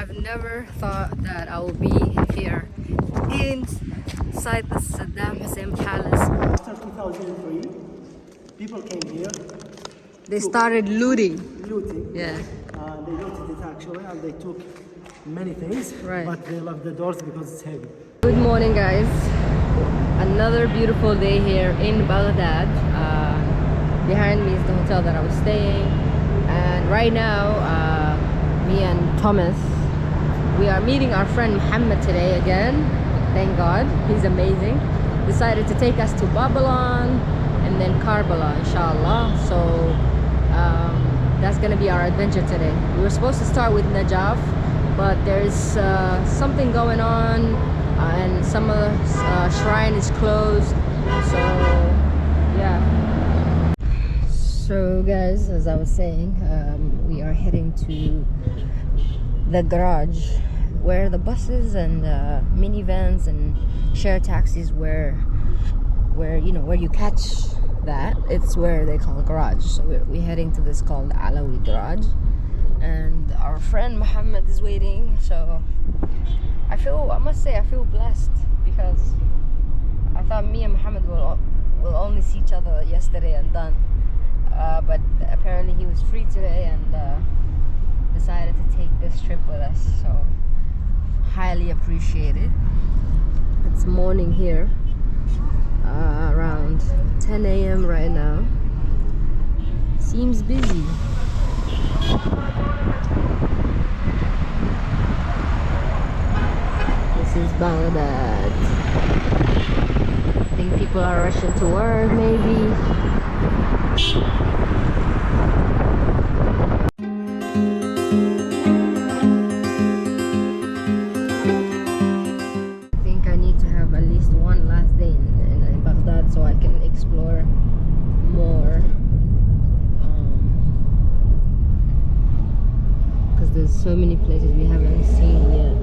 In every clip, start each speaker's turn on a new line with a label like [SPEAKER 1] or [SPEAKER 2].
[SPEAKER 1] I've never thought that I will be here inside the Saddam Hussein palace.
[SPEAKER 2] After 2003, people came here.
[SPEAKER 1] They started looting.
[SPEAKER 2] Yeah. They looted it actually, and they took many things.
[SPEAKER 1] Right.
[SPEAKER 2] But they left the doors because it's heavy.
[SPEAKER 1] Good morning, guys. Another beautiful day here in Baghdad. Behind me is the hotel that I was staying, and right now me and Thomas, we are meeting our friend Muhammad today again. Thank God, he's amazing. Decided to take us to Babylon and then Karbala, inshallah. So that's gonna be our adventure today. We were supposed to start with Najaf, but there's something going on and some of the shrine is closed, so yeah. So guys, as I was saying, we are heading to the garage where the buses and minivans and share taxis where you catch that, it's where they call garage. So we're heading to this called Alawi garage, and our friend Muhammad is waiting. So I must say I feel blessed, because I thought me and Muhammad will only see each other yesterday and done, but apparently he was free today and decided to take this trip with us, so highly appreciate it. It's morning here, around 10 a.m. right now. Seems busy. This is Baghdad. I think people are rushing to work, maybe. I think I need to have at least one last day in Baghdad so I can explore more, because there's so many places we haven't seen yet.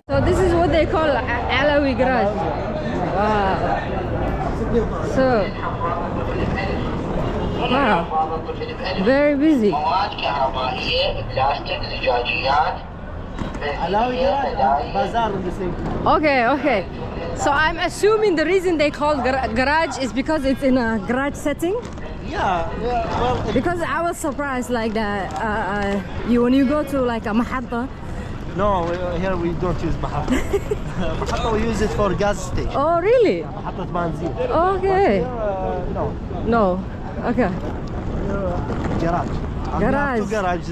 [SPEAKER 1] So this is what they call Alawi garage. Wow. So, wow, very busy. Okay. So I'm assuming the reason they call garage is because it's in a garage setting.
[SPEAKER 2] Yeah. Well,
[SPEAKER 1] Because I was surprised like that. When you go to like a mahatta.
[SPEAKER 2] no, here we don't use mahatta. Mahatta we use it for gas station.
[SPEAKER 1] Oh really?
[SPEAKER 2] Mahatta benzin.
[SPEAKER 1] Okay.
[SPEAKER 2] No.
[SPEAKER 1] No. Okay.
[SPEAKER 2] Garage.
[SPEAKER 1] Garage.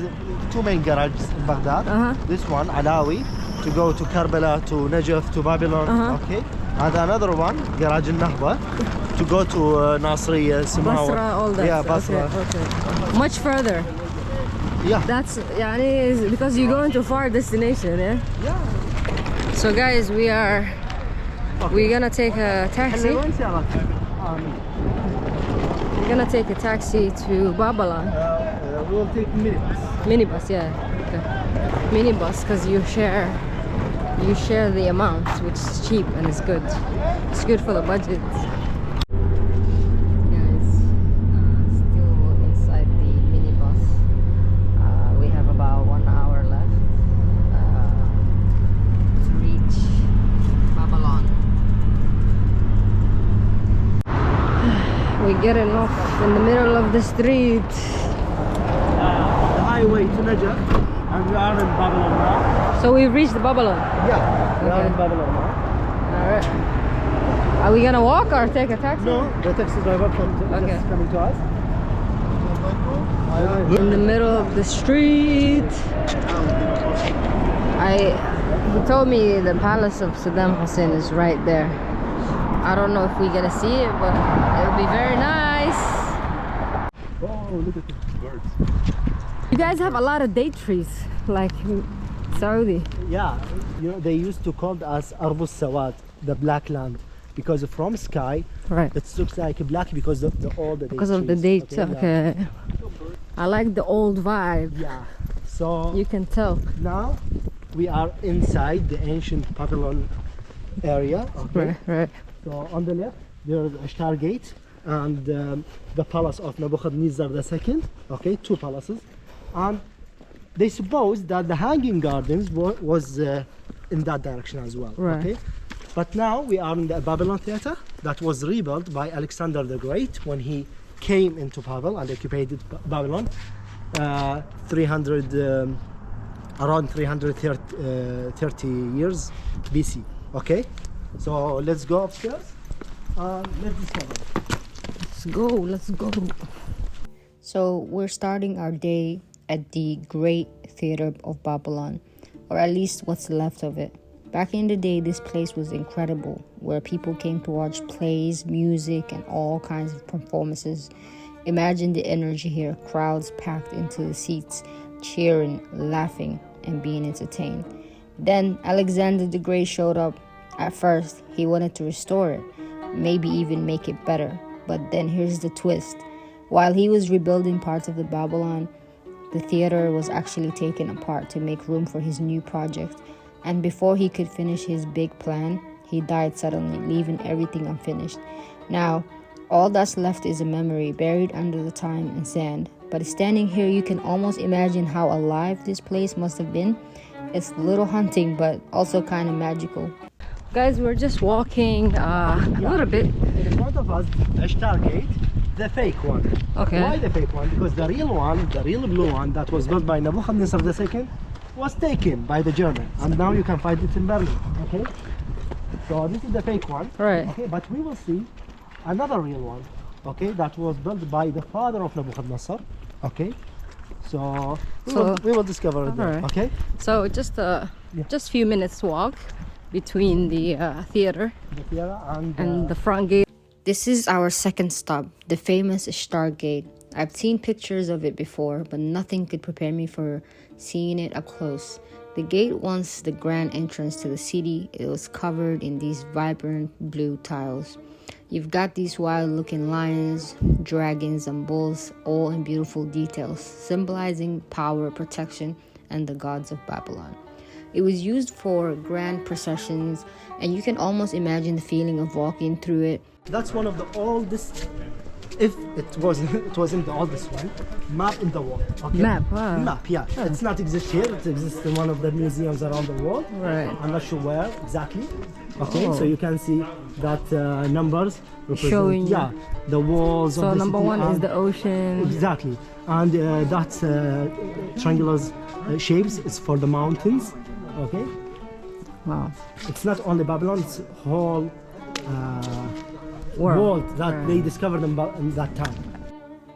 [SPEAKER 2] Two main garages in Baghdad. This one, Alawi, to go to Karbala, to Najaf, to Babylon. Okay. And another one, Garage al-Nahba, to go to Nasriya, Simawa.
[SPEAKER 1] Basra, all that.
[SPEAKER 2] Yeah, Basra.
[SPEAKER 1] Okay. Much further.
[SPEAKER 2] Yeah.
[SPEAKER 1] That's because you go into far destination, yeah?
[SPEAKER 2] Yeah.
[SPEAKER 1] So guys, we're gonna take a taxi. We're gonna take a taxi to Babylon.
[SPEAKER 2] We'll take minibus.
[SPEAKER 1] Minibus, yeah. Okay. Minibus, because you share the amount, which is cheap and it's good. It's good for the budget. Guys, still inside the minibus. We have about 1 hour left to reach Babylon. We're getting off in the middle of the street.
[SPEAKER 2] The highway to Najaf, and we are in Babylon now.
[SPEAKER 1] So we've reached Babylon.
[SPEAKER 2] Yeah, we are in Babylon now.
[SPEAKER 1] Alright. Are we gonna walk or take a taxi?
[SPEAKER 2] No, the taxi driver just coming to us.
[SPEAKER 1] In the middle of the street. He told me the palace of Saddam Hussein is right there. I don't know if we're gonna see it, but it'll be very nice.
[SPEAKER 2] Oh, look at the birds.
[SPEAKER 1] You guys have a lot of date trees, like Saudi.
[SPEAKER 2] Yeah, they used to call us Arbus Sawat, the black land, because from sky,
[SPEAKER 1] right,
[SPEAKER 2] it looks like black because of all the
[SPEAKER 1] because of the dates. Okay.
[SPEAKER 2] Yeah.
[SPEAKER 1] I like the old vibe.
[SPEAKER 2] Yeah. So
[SPEAKER 1] you can tell.
[SPEAKER 2] Now we are inside the ancient Babylon area. Okay.
[SPEAKER 1] Right.
[SPEAKER 2] So on the left there is Ishtar Gate, and the palace of Nebuchadnezzar II. Okay, two palaces, and they suppose that the Hanging Gardens was in that direction as well.
[SPEAKER 1] Right.
[SPEAKER 2] Okay, but now we are in the Babylon Theater that was rebuilt by Alexander the Great when he came into Babel and occupied Babylon 300 around 330 years BC. Okay, so let's go upstairs and let's discover it.
[SPEAKER 1] Let's go. So we're starting our day at the Great Theater of Babylon, or at least what's left of it. Back in the day, this place was incredible, where people came to watch plays, music, and all kinds of performances. Imagine the energy here, crowds packed into the seats, cheering, laughing, and being entertained. Then Alexander the Great showed up. At first, he wanted to restore it, maybe even make it better. But then here's the twist. While he was rebuilding parts of the Babylon, the theater was actually taken apart to make room for his new project. And before he could finish his big plan, he died suddenly, leaving everything unfinished. Now, all that's left is a memory buried under the time and sand. But standing here, you can almost imagine how alive this place must have been. It's a little haunting, but also kind of magical. Guys, we're just walking a little bit.
[SPEAKER 2] In front of us, Ishtar Gate, the fake one.
[SPEAKER 1] Okay.
[SPEAKER 2] Why the fake one? Because the real one, the real blue one that was built by Nebuchadnezzar II, was taken by the Germans, and now you can find it in Berlin. Okay. So this is the fake one.
[SPEAKER 1] Right.
[SPEAKER 2] Okay, but we will see another real one. Okay, that was built by the father of Nebuchadnezzar. Okay. So we will discover it there.
[SPEAKER 1] Right.
[SPEAKER 2] Okay.
[SPEAKER 1] So just few minutes walk between the theater
[SPEAKER 2] The theater
[SPEAKER 1] and the front gate. This is our second stop, the famous Ishtar Gate. I've seen pictures of it before, but nothing could prepare me for seeing it up close. The gate, once the grand entrance to the city, it was covered in these vibrant blue tiles. You've got these wild-looking lions, dragons, and bulls, all in beautiful details, symbolizing power, protection, and the gods of Babylon. It was used for grand processions, and you can almost imagine the feeling of walking through it.
[SPEAKER 2] That's one of the oldest, if it wasn't the oldest one, map in the world. Okay?
[SPEAKER 1] Map, wow.
[SPEAKER 2] Map, yeah. It's not exist here. It exists in one of the museums around the world.
[SPEAKER 1] Right.
[SPEAKER 2] I'm not sure where exactly. Okay,
[SPEAKER 1] Oh.
[SPEAKER 2] so you can see that numbers represent,
[SPEAKER 1] Showing you.
[SPEAKER 2] yeah, the walls of
[SPEAKER 1] So
[SPEAKER 2] the
[SPEAKER 1] number
[SPEAKER 2] city
[SPEAKER 1] one is
[SPEAKER 2] and-
[SPEAKER 1] the ocean.
[SPEAKER 2] Exactly, and that triangular shapes is for the mountains. Okay,
[SPEAKER 1] Wow.
[SPEAKER 2] it's not only Babylon; it's whole world that
[SPEAKER 1] Right.
[SPEAKER 2] they discovered in that time.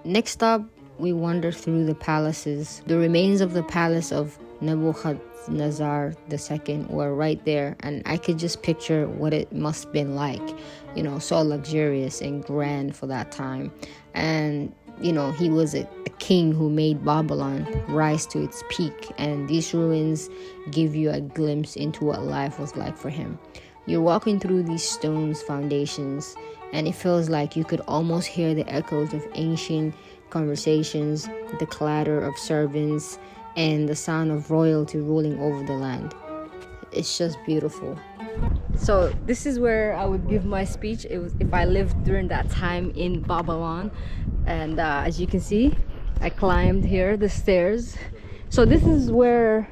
[SPEAKER 1] Next up, we wander through the palaces. The remains of the palace of Nebuchadnezzar II were right there, and I could just picture what it must have been like, so luxurious and grand for that time. And he was a king who made Babylon rise to its peak, and these ruins give you a glimpse into what life was like for him. You're walking through these stones foundations, and it feels like you could almost hear the echoes of ancient conversations, the clatter of servants, and the sound of royalty ruling over the land. It's just beautiful. So this is where I would give my speech if I lived during that time in Babylon. And as you can see, I climbed here the stairs. So this is where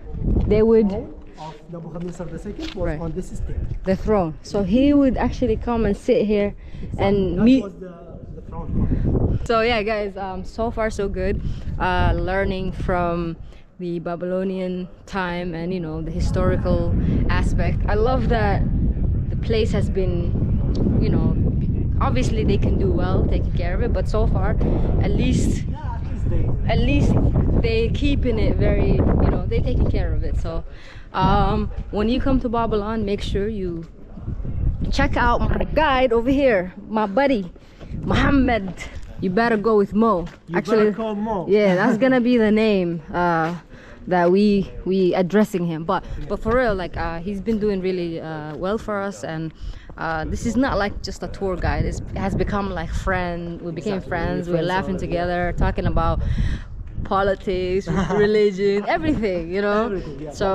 [SPEAKER 1] they would
[SPEAKER 2] Of Nebuchadnezzar II was
[SPEAKER 1] Right.
[SPEAKER 2] on this stair.
[SPEAKER 1] the throne. So he would actually come and sit here and
[SPEAKER 2] That
[SPEAKER 1] meet.
[SPEAKER 2] was the throne.
[SPEAKER 1] So yeah, guys, so far so good. Learning from the Babylonian time and the historical aspect. I love that the place has been, obviously they can do well taking care of it, but so far, at least they keeping it very, they taking care of it. So when you come to Babylon, make sure you check out my guide over here, my buddy Muhammad. You better go with Mo.
[SPEAKER 2] You better call Mo.
[SPEAKER 1] Yeah, that's gonna be the name that we addressing him. But for real, like he's been doing really well for us, and this is not like just a tour guide. It has become like friend. We became friends. We're laughing together, talking about politics, religion, everything, you know.
[SPEAKER 2] Everything, yeah.
[SPEAKER 1] So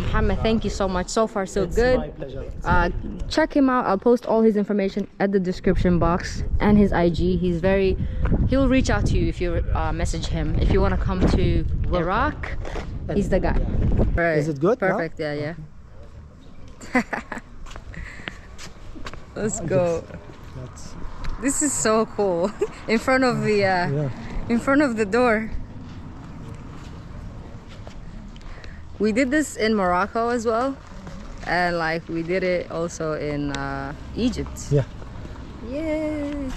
[SPEAKER 1] Mohammed, thank you so much. So far so
[SPEAKER 2] It's
[SPEAKER 1] good.
[SPEAKER 2] my pleasure.
[SPEAKER 1] Check him out. I'll post all his information at the description box and his IG. He'll reach out to you if you message him. If you want to come to Iraq, he's the guy. Right.
[SPEAKER 2] Is it good now?
[SPEAKER 1] Perfect. Yeah. Let's go. This is so cool. In front of the door. We did this in Morocco as well, and like we did it also in Egypt.
[SPEAKER 2] Yeah.
[SPEAKER 1] Yay!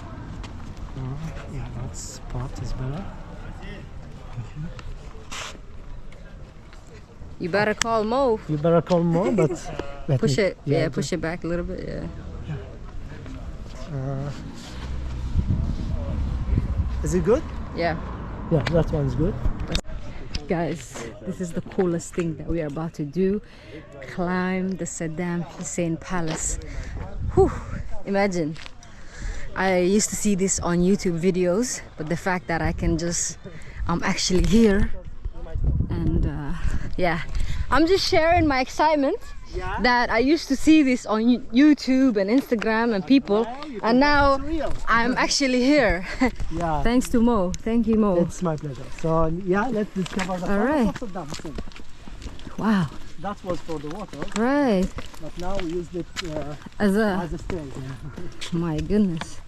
[SPEAKER 2] Yeah, that spot is better.
[SPEAKER 1] You better call Mo.
[SPEAKER 2] You better call more, but
[SPEAKER 1] Push it. Yeah, push it back a little bit. Yeah.
[SPEAKER 2] Is it good?
[SPEAKER 1] Yeah.
[SPEAKER 2] Yeah, that one's good.
[SPEAKER 1] Guys, this is the coolest thing that we are about to do. Climb the Saddam Hussein Palace. Whew, imagine. I used to see this on YouTube videos, but the fact that I'm actually here, and yeah, I'm just sharing my excitement that I used to see this on YouTube and Instagram and people, and now I'm actually here.
[SPEAKER 2] Yeah.
[SPEAKER 1] Thanks to Mo. Thank you, Mo.
[SPEAKER 2] It's my pleasure. So yeah, let's discover the
[SPEAKER 1] Alright.
[SPEAKER 2] palace of Saddam Hussein.
[SPEAKER 1] Wow.
[SPEAKER 2] That was for the water,
[SPEAKER 1] Right.
[SPEAKER 2] but now we used it
[SPEAKER 1] As
[SPEAKER 2] as a stage.
[SPEAKER 1] my goodness.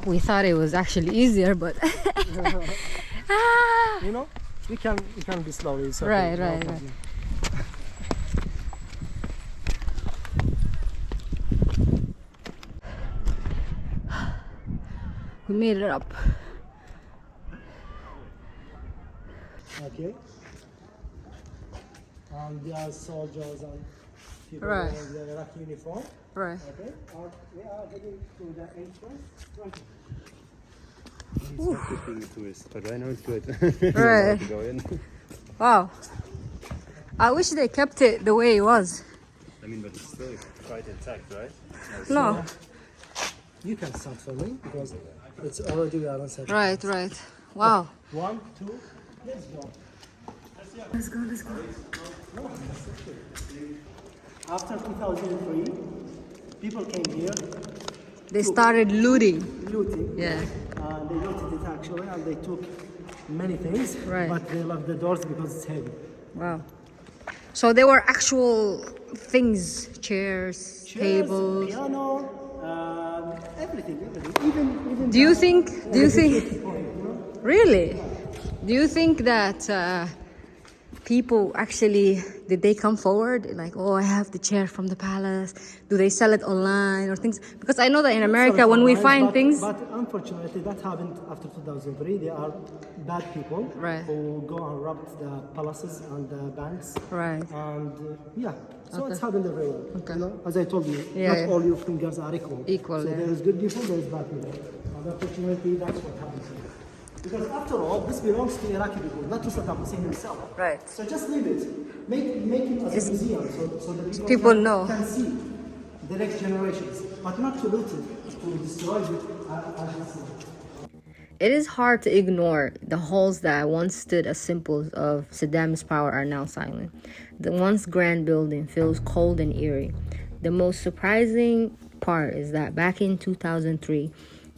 [SPEAKER 1] We thought it was actually easier, but
[SPEAKER 2] You know, we can be slowly. So
[SPEAKER 1] Right. We made it up.
[SPEAKER 2] Okay. There are soldiers and people
[SPEAKER 1] Right.
[SPEAKER 2] wearing their Iraqi uniform.
[SPEAKER 1] Right.
[SPEAKER 2] Okay. We are heading to the entrance. Right.
[SPEAKER 3] It's being a tourist, but I know it's good.
[SPEAKER 1] Right.
[SPEAKER 3] To go in.
[SPEAKER 1] Wow. I wish they kept it the way it was.
[SPEAKER 3] I mean, but it's still quite intact, right?
[SPEAKER 1] No.
[SPEAKER 2] You can start filming because it's already we are on set.
[SPEAKER 1] Right. Wow.
[SPEAKER 2] 1, 2, let's go.
[SPEAKER 1] Let's go.
[SPEAKER 2] After 2003, people came here
[SPEAKER 1] They started looting.
[SPEAKER 2] looting.
[SPEAKER 1] Yeah.
[SPEAKER 2] They looted it actually, and they took many things.
[SPEAKER 1] Right.
[SPEAKER 2] But they left the doors because it's heavy.
[SPEAKER 1] Wow. So there were actual things, chairs, tables.
[SPEAKER 2] Piano, everything. Even.
[SPEAKER 1] Do you think? Really? Do you think that people actually did they come forward like, oh, I have the chair from the palace? Do they sell it online or things? Because I know that in America when we find things.
[SPEAKER 2] But unfortunately, that happened after 2003. There are bad people
[SPEAKER 1] Right.
[SPEAKER 2] who go and rob the palaces and the banks.
[SPEAKER 1] Right.
[SPEAKER 2] And yeah, so
[SPEAKER 1] Okay.
[SPEAKER 2] it's happened everywhere.
[SPEAKER 1] Okay.
[SPEAKER 2] You know, as I told you,
[SPEAKER 1] Yeah,
[SPEAKER 2] not
[SPEAKER 1] yeah.
[SPEAKER 2] all your fingers are equal.
[SPEAKER 1] Equal,
[SPEAKER 2] So
[SPEAKER 1] yeah.
[SPEAKER 2] there is good people, there is bad people. And unfortunately, that's what happens here. Because after all, this belongs to Iraqi people, not to Saddam Hussein himself.
[SPEAKER 1] Right.
[SPEAKER 2] So just leave it. Make it as a museum so the
[SPEAKER 1] People know.
[SPEAKER 2] can see the next generations, but not to loot it, to destroy it.
[SPEAKER 1] It is hard to ignore the halls that once stood as symbols of Saddam's power are now silent. The once grand building feels cold and eerie. The most surprising part is that back in 2003,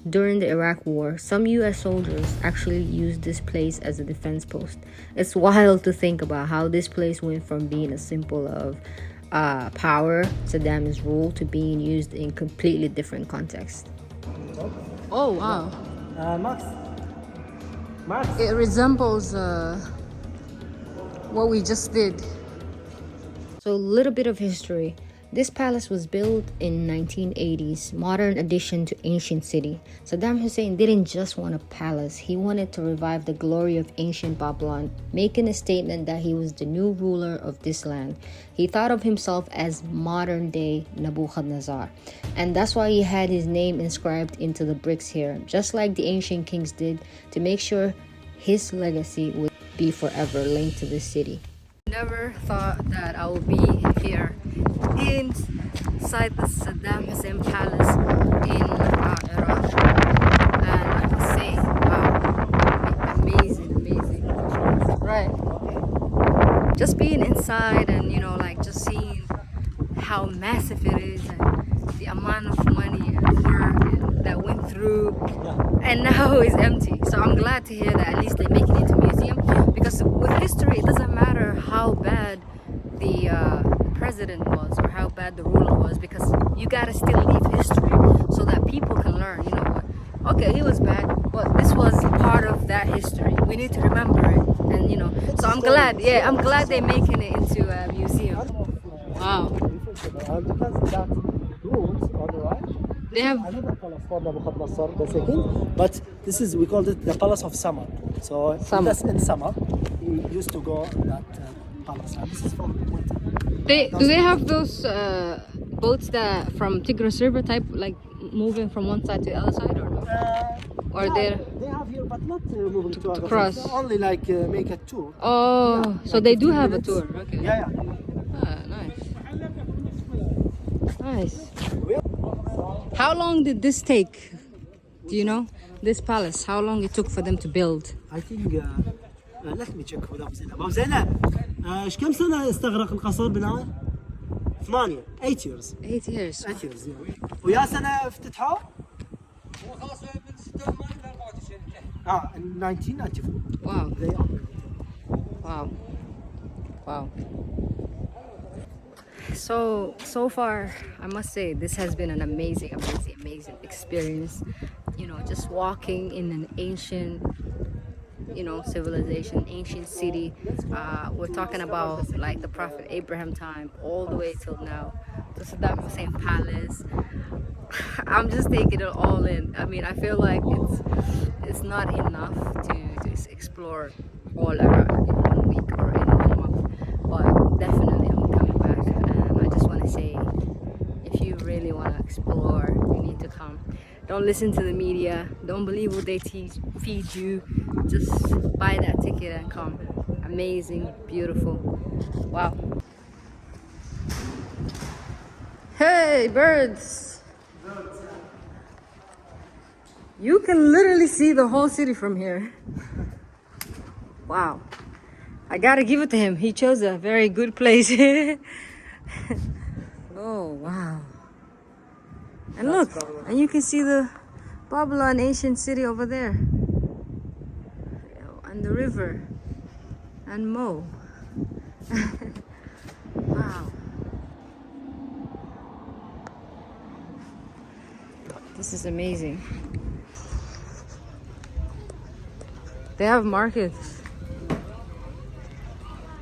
[SPEAKER 1] during the Iraq War, some U.S. soldiers actually used this place as a defense post. It's wild to think about how this place went from being a symbol of power, Saddam's rule, to being used in completely different contexts. Oh, wow.
[SPEAKER 2] Max.
[SPEAKER 1] It resembles what we just did. So a little bit of history. This palace was built in 1980s, modern addition to ancient city. Saddam Hussein didn't just want a palace, he wanted to revive the glory of ancient Babylon, making a statement that he was the new ruler of this land. He thought of himself as modern-day Nebuchadnezzar, and that's why he had his name inscribed into the bricks here, just like the ancient kings did, to make sure his legacy would be forever linked to this city. Never thought that I would be here inside the Saddam Hussein Palace in Iraq, and I must say, wow, through,
[SPEAKER 2] Yeah.
[SPEAKER 1] and now it's empty. So I'm glad to hear that at least they make it into museum, because with history it doesn't matter how bad the president was or how bad the ruler was, because you gotta still leave history so that people can learn, you know what, okay, he was bad, but this was part of that history, we need to remember it. And you know, so I'm glad, yeah, I'm glad they're making it into a museum. Wow.
[SPEAKER 2] And because that rooms on the right,
[SPEAKER 1] They have
[SPEAKER 2] another palace for Nabucodonosor the second, but this is, we called it the Palace of Summer. So
[SPEAKER 1] Summer.
[SPEAKER 2] that's in summer, we used to go that palace. And this is for winter.
[SPEAKER 1] do they have those boats that from Tigris River type, like moving from one side to the other side, or no? Or
[SPEAKER 2] Yeah, they have here, but not moving to other
[SPEAKER 1] cross.
[SPEAKER 2] sides. Only like make a tour.
[SPEAKER 1] Oh,
[SPEAKER 2] Yeah,
[SPEAKER 1] so
[SPEAKER 2] like
[SPEAKER 1] they do
[SPEAKER 2] 15
[SPEAKER 1] have
[SPEAKER 2] minutes.
[SPEAKER 1] a tour. Okay.
[SPEAKER 2] Yeah,
[SPEAKER 1] Ah, nice. Nice. How long did this take? Do you know? This palace, how long it took for them to build?
[SPEAKER 2] I think let me check with أبو زينب. أبو زينب إيش كم سنة استغرق القصر بناء؟ 8 years.
[SPEAKER 1] 8 years.
[SPEAKER 2] 8 years. ويا سنة افتتحوه؟
[SPEAKER 4] هو خلاص من 86 ل 94
[SPEAKER 2] in 1994.
[SPEAKER 1] Wow.
[SPEAKER 2] They opened.
[SPEAKER 1] Wow. Wow. So far, I must say this has been an amazing experience. You know, just walking in an ancient, you know, civilization, ancient city. We're talking about like the Prophet Abraham time all the way till now. The Saddam Hussein palace. I'm just taking it all in. I mean, I feel like it's not enough to explore all around in 1 week or in 1 month. But definitely I'm coming back, and I just want to say, if you really want to explore, you need to come. Don't listen to the media. Don't believe what they feed you. Just buy that ticket and come. Amazing, beautiful. Wow. Hey, birds! You can literally see the whole city from here. Wow. I gotta give it to him. He chose a very good place. Oh, wow. And look, and you can see the Babylon ancient city over there. And the river. And Mo. Wow. This is amazing. They have markets.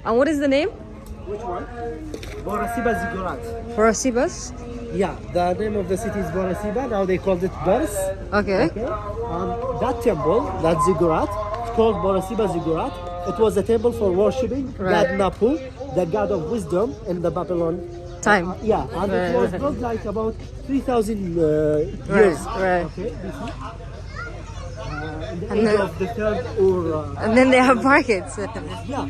[SPEAKER 1] And what is the name?
[SPEAKER 2] Which one? Borsippa Ziggurat.
[SPEAKER 1] Borsippas?
[SPEAKER 2] Yeah, the name of the city is Borsippa. Now they called it Bors.
[SPEAKER 1] Okay.
[SPEAKER 2] Okay. That temple, that ziggurat, it's called Borsippa Ziggurat. It was a temple for worshipping
[SPEAKER 1] Right.
[SPEAKER 2] God Napu, the god of wisdom in the Babylon
[SPEAKER 1] Time.
[SPEAKER 2] Yeah, and it was built like about 3,000 years.
[SPEAKER 1] Right.
[SPEAKER 2] Okay, BC. In the
[SPEAKER 1] And
[SPEAKER 2] age
[SPEAKER 1] then-
[SPEAKER 2] of the third or
[SPEAKER 1] And then they have markets.
[SPEAKER 2] yeah.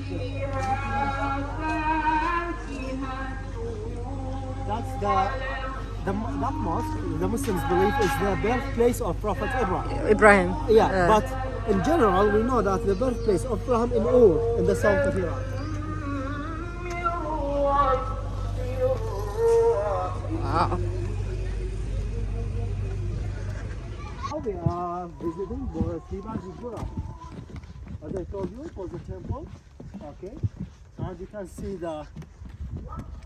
[SPEAKER 2] That's that mosque. The Muslims believe is the birthplace of Prophet Abraham.
[SPEAKER 1] Ibrahim.
[SPEAKER 2] Yeah, but in general, we know that the birthplace of Abraham in Ur, in the south of Iraq.
[SPEAKER 1] Wow.
[SPEAKER 2] Now we are visiting Borsippa Ziggurat. As I told you, it was a temple. Okay, and you can see the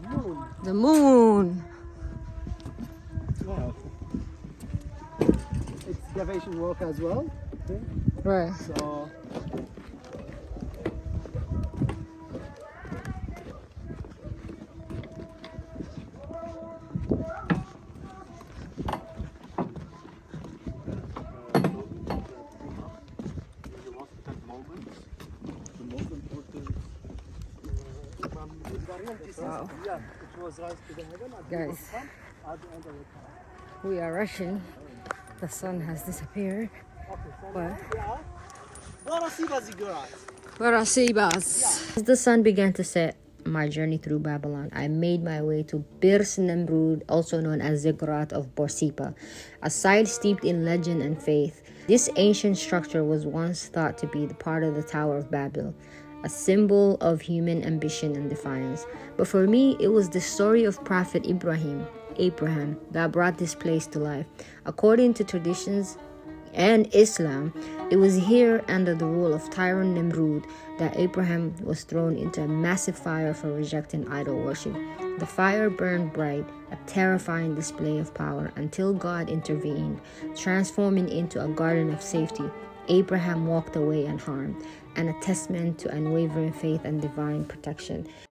[SPEAKER 2] moon.
[SPEAKER 1] The moon.
[SPEAKER 2] Wow. Excavation work as well. Okay,
[SPEAKER 1] Right.
[SPEAKER 2] so.
[SPEAKER 1] Wow.
[SPEAKER 2] Yeah, it was raised to the heaven at the
[SPEAKER 1] Guys.
[SPEAKER 2] end of sun, at the end of the time.
[SPEAKER 1] We are rushing. The sun has disappeared. But
[SPEAKER 2] Borsippa Ziggurat.
[SPEAKER 1] where are Sebas? As the sun began to set, my journey through Babylon, I made my way to Birs Nemrud, also known as Ziggurat of Borsippa, a site steeped in legend and faith. This ancient structure was once thought to be the part of the Tower of Babel, a symbol of human ambition and defiance. But for me, it was the story of Prophet Ibrahim. Abraham that brought this place to life. According to traditions and Islam, it was here under the rule of tyrant Nimrud that Abraham was thrown into a massive fire for rejecting idol worship. The fire burned bright, a terrifying display of power, until God intervened, transforming into a garden of safety. Abraham walked away unharmed, and a testament to unwavering faith and divine protection.